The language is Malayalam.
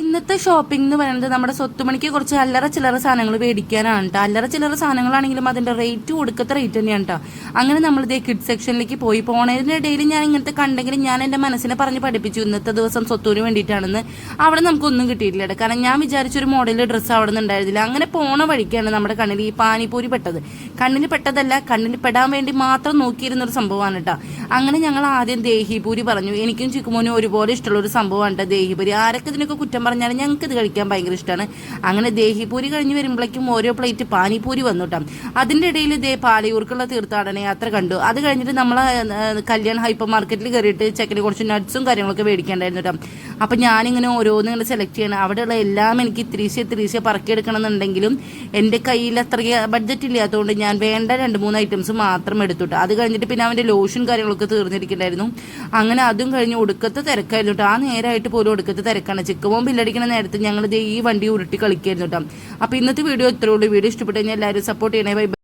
ഇന്നത്തെ ഷോപ്പിംഗ് എന്ന് പറയുന്നത് നമ്മുടെ സ്വത്തുമണിക്ക് കുറച്ച് അല്ലറ ചില്ലറ സാധനങ്ങൾ മേടിക്കാനാണ് കേട്ടോ. അല്ലറ ചില്ലറ സാധനങ്ങളാണെങ്കിലും അതിന്റെ റേറ്റ് കൊടുക്കത്ത റേറ്റ് തന്നെയാണ് കേട്ടോ. അങ്ങനെ നമ്മൾ ഇതേ കിഡ് സെക്ഷനിലേക്ക് പോണതിന്റെ ഇടയിൽ ഞാൻ ഇങ്ങനത്തെ കണ്ടെങ്കിലും ഞാൻ എന്റെ മനസ്സിനെ പറഞ്ഞ് പഠിപ്പിച്ചു ഇന്നത്തെ ദിവസം സ്വത്തൂന് വേണ്ടിയിട്ടാണെന്ന്. അവിടെ നമുക്കൊന്നും കിട്ടിയിട്ടില്ല കേട്ടോ. കാരണം ഞാൻ വിചാരിച്ചൊരു മോഡൽ ഡ്രസ്സ് അവിടെ നിന്ന് ഉണ്ടായിരുന്നില്ല. അങ്ങനെ പോണ വഴിക്കാണ് നമ്മുടെ കണ്ണിൽ ഈ പാനിപ്പൂരി പെട്ടത്. കണ്ണിൽ പെട്ടതല്ല, കണ്ണിൽ പെടാൻ വേണ്ടി മാത്രം നോക്കിയിരുന്നൊരു സംഭവമാണ് കേട്ടോ. അങ്ങനെ ഞങ്ങൾ ആദ്യം ദേഹിപൂരി പറഞ്ഞു. എനിക്കും ചിക്കുമോനും ഒരുപോലെ ഇഷ്ടമുള്ള ഒരു സംഭവമാണ് കേട്ടോ ദേഹിപൂരി. ആരൊക്കെ ഇതിനൊക്കെ കുറ്റം പറഞ്ഞാൽ ഞങ്ങൾക്ക് ഇത് കഴിക്കാൻ ഭയങ്കര ഇഷ്ടമാണ്. അങ്ങനെ ദേഹിപൂരി കഴിഞ്ഞ് വരുമ്പോഴേക്കും ഓരോ പ്ലേറ്റ് പാനിപ്പൂരി വന്നു കേട്ടോ. അതിൻ്റെ ഇടയിൽ പാലയൂർക്കുള്ള തീർത്ഥാടന യാത്ര കണ്ടു. അത് കഴിഞ്ഞിട്ട് നമ്മൾ കല്യാൺ ഹൈപ്പർ മാർക്കറ്റിൽ കയറിയിട്ട് ചെക്കന് കുറച്ച് നട്ട്സും കാര്യങ്ങളൊക്കെ മേടിക്കേണ്ടായിരുന്നു കേട്ടോ. അപ്പം ഞാനിങ്ങനെ ഓരോന്നും ഇങ്ങനെ സെലക്ട് ചെയ്യണം. അവിടെയുള്ള എല്ലാം എനിക്ക് ഇത്തിരീശ പറക്കിയെടുക്കണം എന്നുണ്ടെങ്കിലും എൻ്റെ കയ്യിൽ അത്ര ബഡ്ജറ്റ് ഇല്ലാത്തതുകൊണ്ട് ഞാൻ വേണ്ട 2-3 ഐറ്റംസ് മാത്രം എടുത്തുട്ടോ. അത് കഴിഞ്ഞിട്ട് പിന്നെ അവൻ്റെ ലോഷൻ കാര്യങ്ങളൊക്കെ തീർന്നിരിക്കണ്ടായിരുന്നു. അങ്ങനെ അതും കഴിഞ്ഞ് ഒടുക്കത്തെ തിരക്കായിരുന്നു കേട്ടോ. ആ നേരമായിട്ട് പോലും ഒടുക്കത്തെ തിരക്കാണ്. ചിക്കുമ്പോൾ ബില്ലടിക്കുന്ന നേരത്ത് ഞങ്ങൾ ഈ വണ്ടി ഉരുട്ടി കളിക്കായിരുന്നു കേട്ടോ. അപ്പോൾ ഇന്നത്തെ വീഡിയോ ഇത്രയേ ഉള്ളൂ. വീഡിയോ ഇഷ്ടപ്പെട്ടു കഴിഞ്ഞാൽ എല്ലാവരും സപ്പോർട്ട് ചെയ്യണേ. ബൈ.